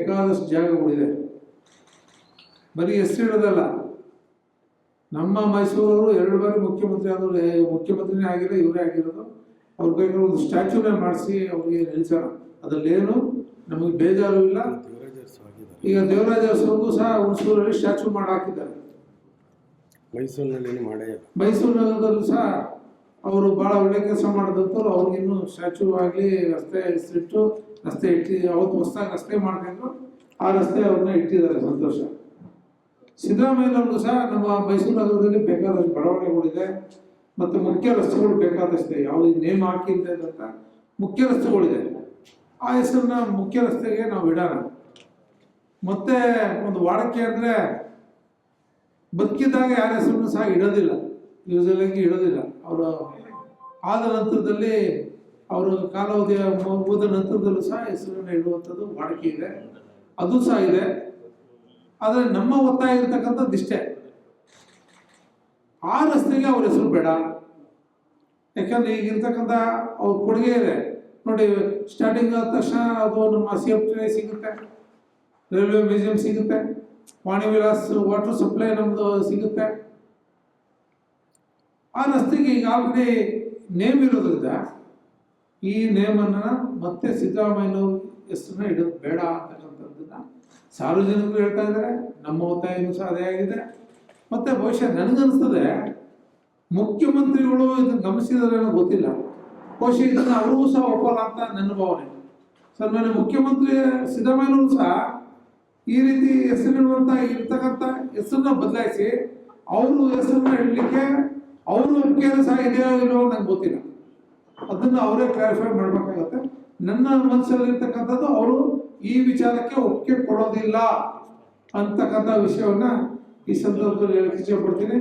ಬೇಕಾದಷ್ಟು ಜಾಗಗಳಿದೆ. ಬರೀ ಹೆಸರಿಡೋದಲ್ಲ, ನಮ್ಮ ಮೈಸೂರವರು 2 ಬಾರಿ ಮುಖ್ಯಮಂತ್ರಿ ಆದವರು, ಮುಖ್ಯಮಂತ್ರಿನೇ ಆಗಿರೋ ಇವರೇ ಆಗಿರೋದು. ಅವ್ರ ಬೇಕಾದ್ರೆ ಒಂದು ಸ್ಟ್ಯಾಚ್ಯೂನೇ ಮಾಡಿಸಿ ಅವ್ರಿಗೆ ನಿಲ್ಸೋಣ, ಅದರಲ್ಲೇನು ನಮಗೆ ಬೇಜಾರು ಇಲ್ಲ. ಈಗ ದೇವರಾಜ ಅರಸರಿಗೂ ಸಹ ಹುಣಸೂರಲ್ಲಿ ಸ್ಟ್ಯಾಚ್ಯೂ ಮಾಡಿ ಹಾಕಿದ್ದಾರೆ. ಮೈಸೂರು ನಗರದಲ್ಲೂ ಸಹ ಅವರು ಭಾಳ ಒಳ್ಳೆ ಕೆಲಸ ಮಾಡಿದಂಥವ್ರು, ಅವ್ರಿಗಿನ್ನೂ ಸ್ಟ್ಯಾಚ್ಯೂ ಆಗಲಿ, ರಸ್ತೆ ಹೆಸರಿಟ್ಟು ರಸ್ತೆ ಅವತ್ತು ಹೊಸದಾಗಿ ರಸ್ತೆ ಮಾಡ್ತಿದ್ರು, ಆ ರಸ್ತೆ ಅವ್ರನ್ನ ಇಟ್ಟಿದ್ದಾರೆ, ಸಂತೋಷ. ಸಿದ್ದರಾಮಯ್ಯನವ್ರಿಗೂ ಸಹ ನಮ್ಮ ಮೈಸೂರು ನಗರದಲ್ಲಿ ಬೇಕಾದಷ್ಟು ಬಡಾವಣೆಗಳಿದೆ ಮತ್ತು ಮುಖ್ಯ ರಸ್ತೆಗಳು ಬೇಕಾದಷ್ಟಿದೆ. ಯಾವುದು ನೇಮ್ ಹಾಕಿದ್ದಂಥ ಮುಖ್ಯ ರಸ್ತೆಗಳಿದೆ, ಆ ಹೆಸರನ್ನ ಮುಖ್ಯ ರಸ್ತೆಗೆ ನಾವು ಇಡೋಣ. ಮತ್ತೆ ಒಂದು ವಾಡಿಕೆ ಅಂದರೆ ಬದುಕಿದ್ದಾಗ ಯಾರ ಹೆಸರನ್ನು ಸಹ ಇಡೋದಿಲ್ಲ, ಯೂಸಲಾಗಿ ಇಡೋದಿಲ್ಲ. ಅವರು ಆದ ನಂತರದಲ್ಲಿ ಅವರು ಕಾಲಾವಧಿಯ ಮುಗಿದ ನಂತರದಲ್ಲೂ ಸಹ ಹೆಸರನ್ನು ಇಡುವಂಥದ್ದು ವಾಡಿಕೆ ಇದೆ, ಅದು ಸಹ ಇದೆ. ಆದರೆ ನಮ್ಮ ಒತ್ತಾಯ ಇರ್ತಕ್ಕಂಥದ್ದು ಇಷ್ಟೇ, ಆ ರಸ್ತೆಗೆ ಅವ್ರ ಹೆಸರು ಬೇಡ. ಯಾಕಂದ್ರೆ ಈಗಿರ್ತಕ್ಕಂಥ ಅವ್ರ ಕೊಡುಗೆ ಇದೆ ನೋಡಿ. ಸ್ಟಾರ್ಟಿಂಗ್ ಆದ ತಕ್ಷಣ ಅದು ನಮ್ಮ CFT ಸಿಗುತ್ತೆ, ರೈಲ್ವೆ ಮ್ಯೂಸಿಯಂ ಸಿಗುತ್ತೆ, ವಾಣಿ ವಿಲಾಸ್ ವಾಟರ್ ಸಪ್ಲೈ ನಮ್ಮದು ಸಿಗುತ್ತೆ. ಆ ರಸ್ತೆಗೆ ಈಗ ಆಲ್ರೆಡಿ ನೇಮ್ ಇರೋದ್ರಿಂದ ಈ ನೇಮನ್ನು ಮತ್ತೆ ಸಿದ್ದರಾಮಯ್ಯನವ್ರ ಹೆಸರನ್ನ ಇಡೋದು ಬೇಡ ಅಂತಕ್ಕಂಥದ್ದನ್ನ ಸಾರ್ವಜನಿಕರು ಹೇಳ್ತಾ ಇದ್ದಾರೆ. ನಮ್ಮ ಒತ್ತಾಯನೂ ಸಹ ಅದೇ ಆಗಿದೆ. ಮತ್ತೆ ಬಹುಶಃ ನನಗನ್ನಿಸ್ತದೆ ಮುಖ್ಯಮಂತ್ರಿಗಳು ಇದನ್ನು ಗಮನಿಸಿದರೆ ಗೊತ್ತಿಲ್ಲ, ಬಹುಶಃ ಇದನ್ನು ಅವ್ರಿಗೂ ಸಹ ಒಪ್ಪಲ್ಲ ಅಂತ ನನ್ನ ಭಾವನೆ. ಸನ್ಮಾನ್ಯ ಮುಖ್ಯಮಂತ್ರಿ ಸಿದ್ದರಾಮಯ್ಯನವರು ಸಹ ಈ ರೀತಿ ಹೆಸರಿಡುವಂಥ ಇರ್ತಕ್ಕಂಥ ಹೆಸರನ್ನ ಬದಲಾಯಿಸಿ ಅವರು ಹೆಸರನ್ನ ಇಡಲಿಕ್ಕೆ ಅವರು ಒಪ್ಪಿಗೆ ಸಹ ಇದೆಯೋ ಇಲ್ಲೋ ನಂಗೆ ಗೊತ್ತಿಲ್ಲ, ಅದನ್ನು ಅವರೇ ಕ್ಲಾರಿಫೈ ಮಾಡಬೇಕಾಗತ್ತೆ. ನನ್ನ ಮನಸ್ಸಲ್ಲಿರ್ತಕ್ಕಂಥದ್ದು ಅವರು ಈ ವಿಚಾರಕ್ಕೆ ಒಪ್ಪಿಗೆ ಕೊಡೋದಿಲ್ಲ ಅಂತಕ್ಕಂಥ ವಿಷಯವನ್ನ ಈ ಸಂದರ್ಭದಲ್ಲಿ ಹೇಳಕ್ಕೆ ಇಷ್ಟಪಡ್ತೀನಿ.